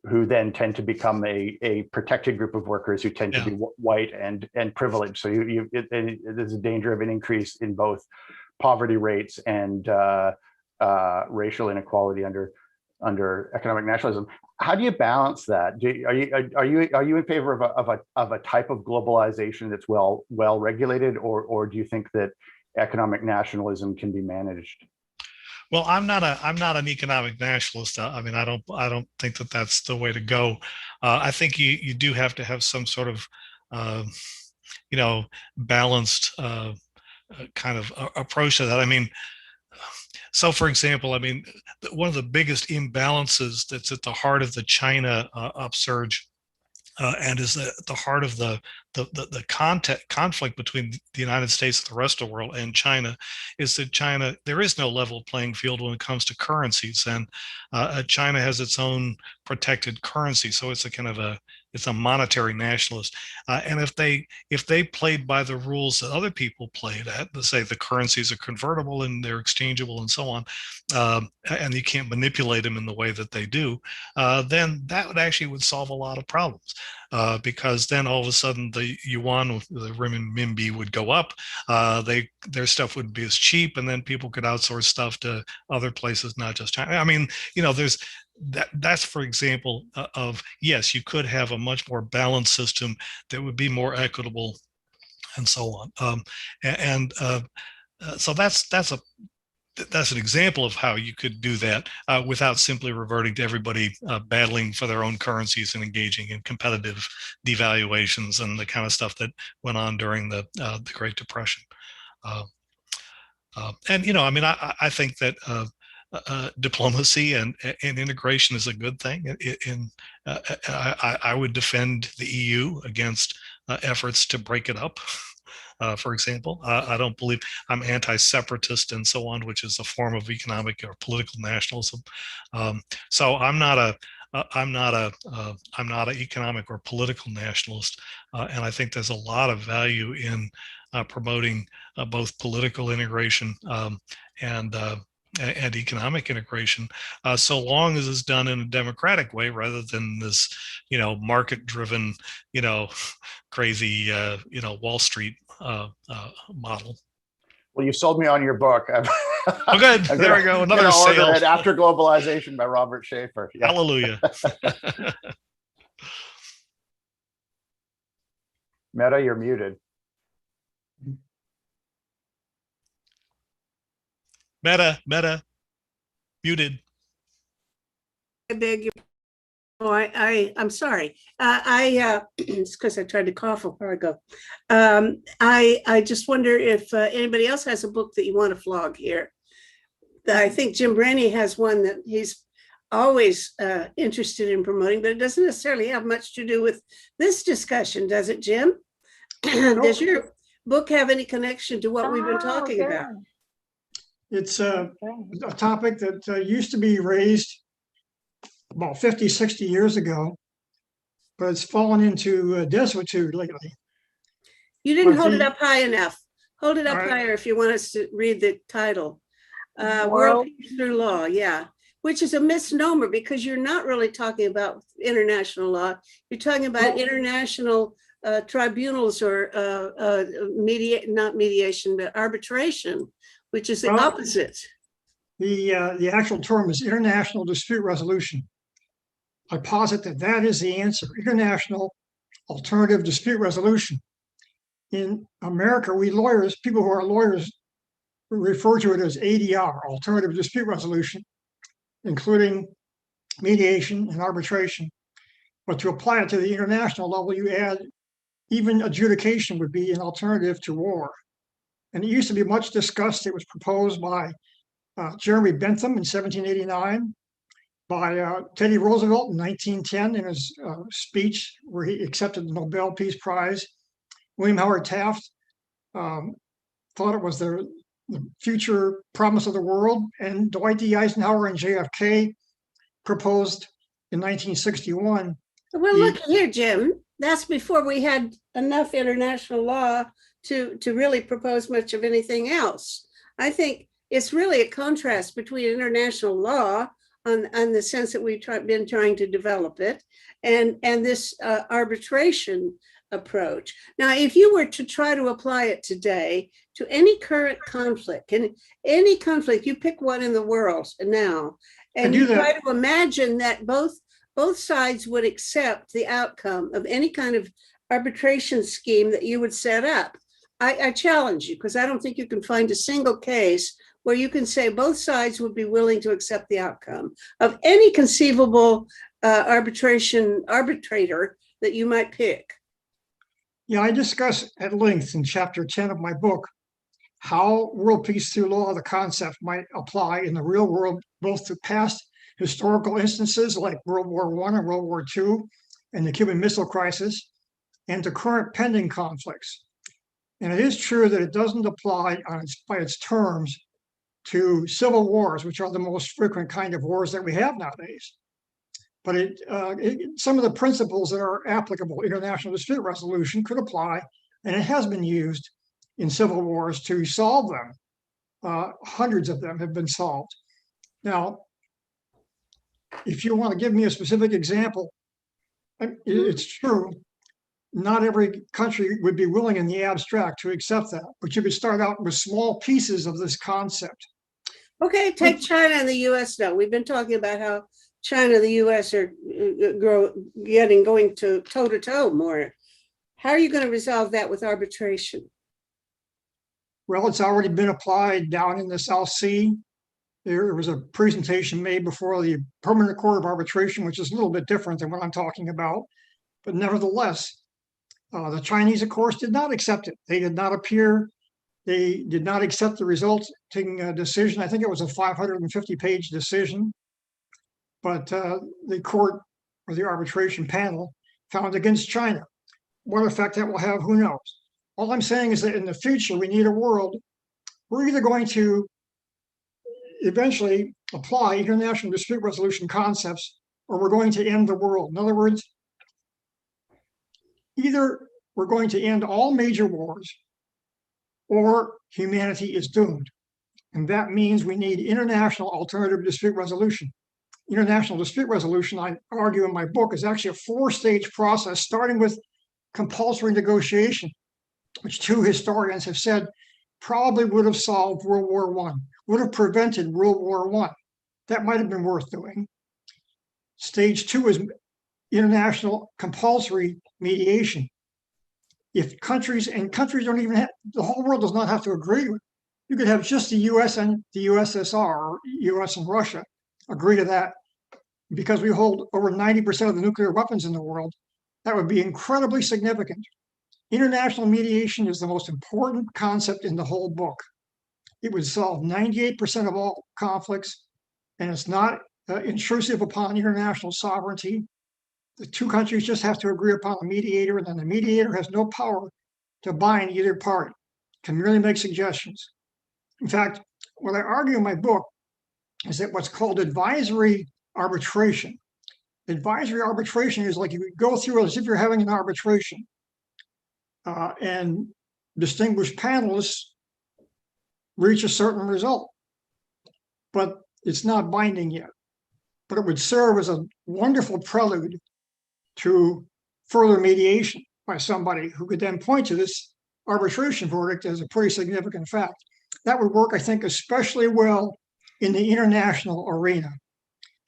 who then tend to become a protected group of workers who tend to be white and privileged. So there's a danger of an increase in both poverty rates and racial inequality under economic nationalism. How do you balance that? Are you in favor of a type of globalization that's well regulated, or do you think that economic nationalism can be managed? Well, I'm not an economic nationalist. I mean, I don't think that that's the way to go. I think you do have to have some sort of balanced kind of approach to that. I mean, so for example, I mean, one of the biggest imbalances that's at the heart of the China upsurge and is at the heart of the conflict between the United States and the rest of the world and China, is that China, there is no level playing field when it comes to currencies, and China has its own protected currency, so it's it's a monetary nationalist, and if they played by the rules that other people played at, let's say the currencies are convertible and they're exchangeable and so on, and you can't manipulate them in the way that they do, then that would solve a lot of problems. Because then all of a sudden the yuan, the renminbi would go up, their stuff wouldn't be as cheap, and then people could outsource stuff to other places, not just China. I mean, there's that's for example of, yes, you could have a much more balanced system that would be more equitable and so on. So that's an example of how you could do that without simply reverting to everybody battling for their own currencies and engaging in competitive devaluations and the kind of stuff that went on during the Great Depression. And I mean, I think that diplomacy and integration is a good thing. I would defend the EU against efforts to break it up. For example, I don't believe I'm anti-separatist and so on, which is a form of economic or political nationalism. So I'm not an economic or political nationalist, and I think there's a lot of value in promoting both political integration and economic integration, so long as it's done in a democratic way rather than this, market-driven, crazy, Wall Street model. Well, you sold me on your book. Oh, good. There we go. Another sale. Order it, After Globalization by Robert Schaefer. Yeah. Hallelujah. Meta, you're muted. Meta, muted. I beg your. Oh, I'm sorry. It's because I tried to cough a while ago. I just wonder if anybody else has a book that you want to flog here. I think Jim Brenny has one that he's always interested in promoting, but it doesn't necessarily have much to do with this discussion, does it, Jim? Does your book have any connection to what we've been talking about? It's a topic that used to be raised about 50, 60 years ago, but it's fallen into desuetude lately. You didn't hold it up high enough. Hold it up All right. higher if you want us to read the title. World World Peace Through Law, yeah, which is a misnomer because you're not really talking about international law. You're talking about international tribunals or not mediation, but arbitration, which is the opposite. The actual term is international dispute resolution. I posit that is the answer, international alternative dispute resolution. In America, we lawyers, people who are lawyers, refer to it as ADR, alternative dispute resolution, including mediation and arbitration. But to apply it to the international level, you add even adjudication would be an alternative to war. And it used to be much discussed. It was proposed by Jeremy Bentham in 1789, by Teddy Roosevelt in 1910 in his speech where he accepted the Nobel Peace Prize. William Howard Taft thought it was the future promise of the world, and Dwight D. Eisenhower and JFK proposed in 1961. Well, look here, Jim. That's before we had enough international law to really propose much of anything else. I think it's really a contrast between international law on the sense that we've been trying to develop it and this arbitration approach. Now, if you were to try to apply it today to any current conflict, and any conflict, you pick one in the world now, and you try to imagine that both sides would accept the outcome of any kind of arbitration scheme that you would set up. I challenge you, because I don't think you can find a single case where you can say both sides would be willing to accept the outcome of any conceivable arbitrator that you might pick. Yeah, I discuss at length in chapter 10 of my book how world peace through law, the concept, might apply in the real world, both to past historical instances like World War I and World War II and the Cuban Missile Crisis, and to current pending conflicts. And it is true that it doesn't apply by its terms to civil wars, which are the most frequent kind of wars that we have nowadays. But some of the principles that are applicable, international dispute resolution, could apply, and it has been used in civil wars to solve them. Hundreds of them have been solved. Now, if you want to give me a specific example, it's true, not every country would be willing in the abstract to accept that, but you could start out with small pieces of this concept. Okay, take China and the US now. We've been talking about how China and the US are going to toe-to-toe more. How are you going to resolve that with arbitration? Well, it's already been applied down in the South Sea. There was a presentation made before the Permanent Court of Arbitration, which is a little bit different than what I'm talking about. But nevertheless, the Chinese, of course, did not accept it. They did not appear They did not accept the resulting decision. I think it was a 550-page decision, but the court or the arbitration panel found against China. What effect that will have, who knows? All I'm saying is that in the future, we need a world. We're either going to eventually apply international dispute resolution concepts, or we're going to end the world. In other words, either we're going to end all major wars, or humanity is doomed. And that means we need international alternative dispute resolution. International dispute resolution, I argue in my book, is actually a 4-stage process, starting with compulsory negotiation, which 2 historians have said probably would have solved World War I, would have prevented World War I. That might have been worth doing. Stage 2 is international compulsory mediation. If countries don't even have, the whole world does not have to agree with it. You could have just the US and the USSR, or US and Russia, agree to that. Because we hold over 90% of the nuclear weapons in the world, that would be incredibly significant. International mediation is the most important concept in the whole book. It would solve 98% of all conflicts, and it's not intrusive upon international sovereignty. The 2 countries just have to agree upon a mediator, and then the mediator has no power to bind either party, can merely make suggestions. In fact, what I argue in my book is that what's called advisory arbitration. Advisory arbitration is like you go through as if you're having an arbitration, and distinguished panelists reach a certain result, but it's not binding yet. But it would serve as a wonderful prelude to further mediation by somebody who could then point to this arbitration verdict as a pretty significant fact. That would work, I think, especially well in the international arena.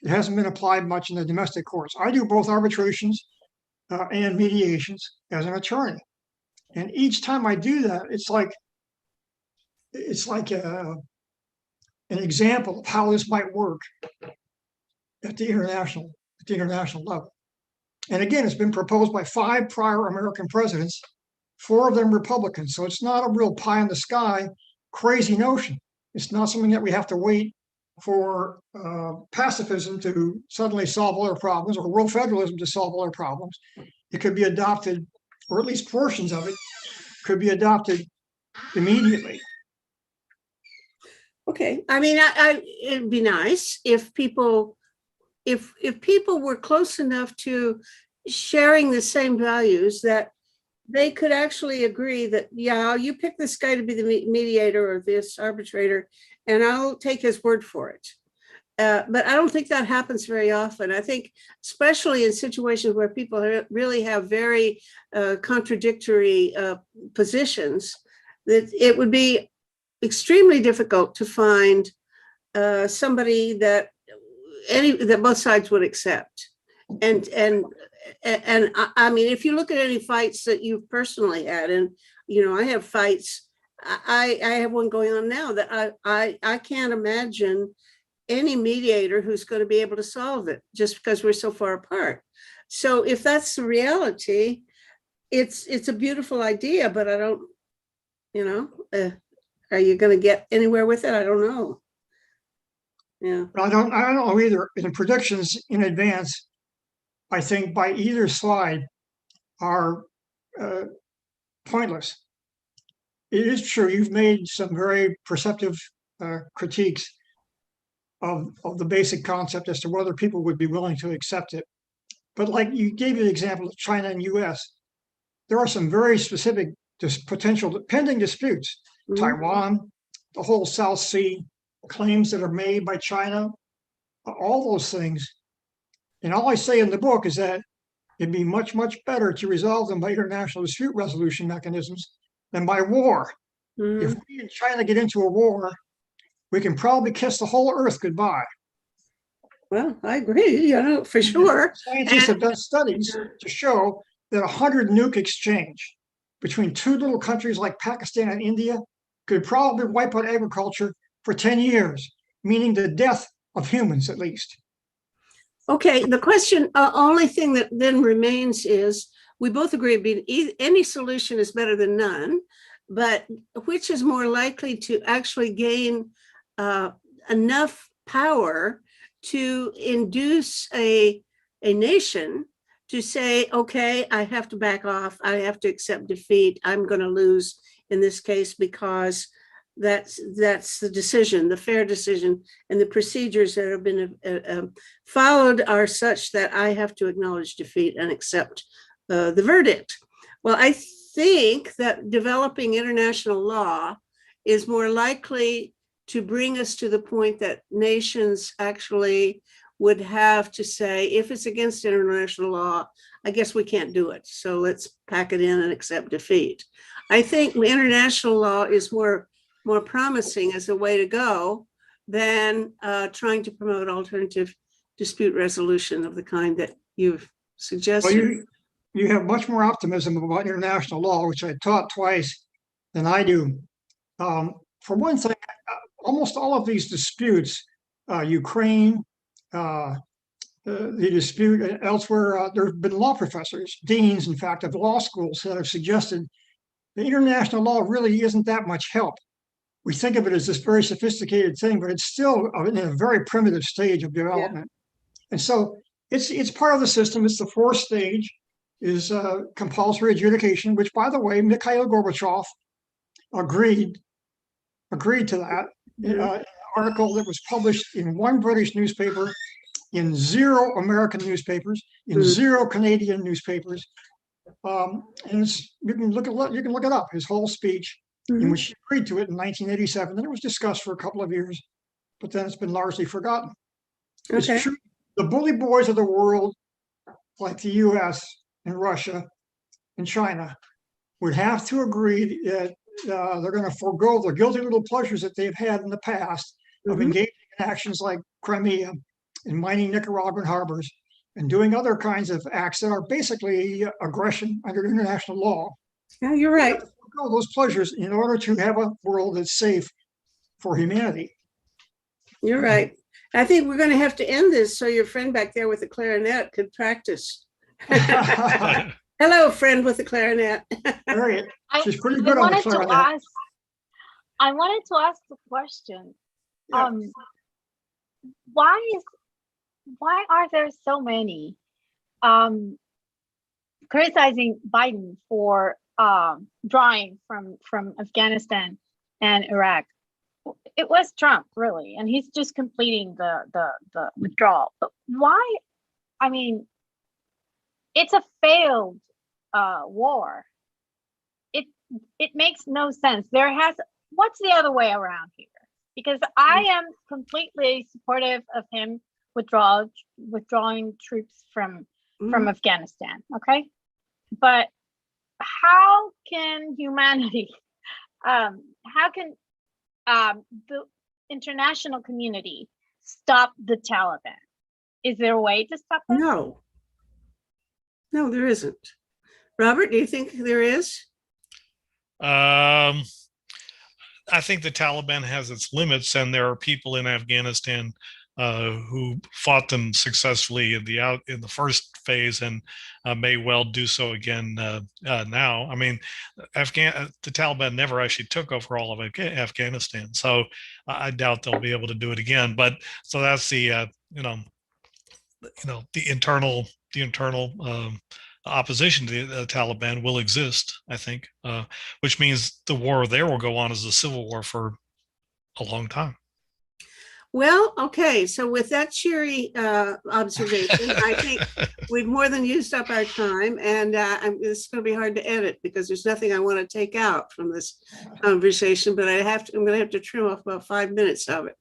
It hasn't been applied much in the domestic courts. I do both arbitrations and mediations as an attorney. And each time I do that, it's like an example of how this might work at the international level. And again, it's been proposed by 5 prior American presidents, 4 of them Republicans. So it's not a real pie in the sky, crazy notion. It's not something that we have to wait for pacifism to suddenly solve all our problems, or world federalism to solve all our problems. It could be adopted, or at least portions of it could be adopted immediately. Okay, I mean, it'd be nice if people were close enough to sharing the same values that they could actually agree that, yeah, you pick this guy to be the mediator or this arbitrator, and I'll take his word for it. But I don't think that happens very often. I think, especially in situations where people really have very contradictory positions, that it would be extremely difficult to find somebody that both sides would accept. And I mean, if you look at any fights that you've personally had, and I have fights. I have one going on now that I can't imagine any mediator who's going to be able to solve it just because we're so far apart. So if that's the reality, it's a beautiful idea, but I don't, are you going to get anywhere with it? I don't know. Yeah. I don't know either. In predictions in advance, I think by either side are pointless. It is true, you've made some very perceptive critiques of the basic concept as to whether people would be willing to accept it. But like you gave the example of China and US, there are some very specific potential pending disputes. Mm-hmm. Taiwan, the whole South Sea, claims that are made by China, all those things. And all I say in the book is that it'd be much, much better to resolve them by international dispute resolution mechanisms than by war. Mm. If we and China get into a war, we can probably kiss the whole earth goodbye. Well, I agree, for sure. Scientists have done studies to show that 100 nuke exchange between 2 little countries like Pakistan and India could probably wipe out agriculture for 10 years, meaning the death of humans at least. Okay, the question, only thing that then remains is, we both agree any solution is better than none. but which is more likely to actually gain enough power to induce a nation to say, okay, I have to back off. I have to accept defeat. I'm going to lose in this case because that's the decision, the fair decision, and the procedures that have been followed are such that I have to acknowledge defeat and accept the verdict. Well, I think that developing international law is more likely to bring us to the point that nations actually would have to say, if it's against international law, I guess we can't do it. So let's pack it in and accept defeat. I think international law is more promising as a way to go than trying to promote alternative dispute resolution of the kind that you've suggested. Well, you have much more optimism about international law, which I taught twice, than I do. For one thing, almost all of these disputes, Ukraine, the dispute elsewhere, there have been law professors, deans, in fact, of law schools that have suggested that international law really isn't that much help. We think of it as this very sophisticated thing, but it's still in a very primitive stage of development. Yeah. And so it's part of the system. It's the fourth stage, is compulsory adjudication, which, by the way, Mikhail Gorbachev agreed to that. An article that was published in one British newspaper, in 0 American newspapers, in 0 Canadian newspapers, and you can look it up. His whole speech, in which he agreed to it in 1987. Then it was discussed for a couple of years, but then it's been largely forgotten. Okay. It's true. The bully boys of the world, like the U.S. and Russia and China, would have to agree that they're going to forego the guilty little pleasures that they've had in the past of engaging in actions like Crimea and mining Nicaraguan harbors and doing other kinds of acts that are basically aggression under international law. Yeah, you're right. Forego those pleasures in order to have a world that's safe for humanity. You're right. I think we're going to have to end this so your friend back there with the clarinet could practice. Hello, friend with the clarinet. She's pretty good on the clarinet. I wanted to ask the question. Yeah. Why are there so many criticizing Biden for drawing from Afghanistan and Iraq? It was Trump, really, and he's just completing the withdrawal. But why? I mean, it's a failed war. It makes no sense. What's the other way around here? Because I am completely supportive of him withdrawing troops from Afghanistan. Okay, but how can humanity? How can the international community stop the Taliban? Is there a way to stop them? No, there isn't. Robert, do you think there is? I think the Taliban has its limits, and there are people in Afghanistan who fought them successfully in the first phase and may well do so again now. I mean, the Taliban never actually took over all of Afghanistan, so I doubt they'll be able to do it again. But so that's the the internal opposition to the Taliban will exist, I think, which means the war there will go on as a civil war for a long time. Well, okay. So with that cheery observation, I think we've more than used up our time, and it's going to be hard to edit because there's nothing I want to take out from this conversation, but I'm going to have to trim off about 5 minutes of it.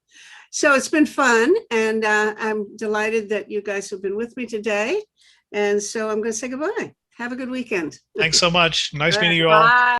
So it's been fun, and I'm delighted that you guys have been with me today. And so I'm going to say goodbye. Have a good weekend. Thanks so much. Nice meeting you all. Bye.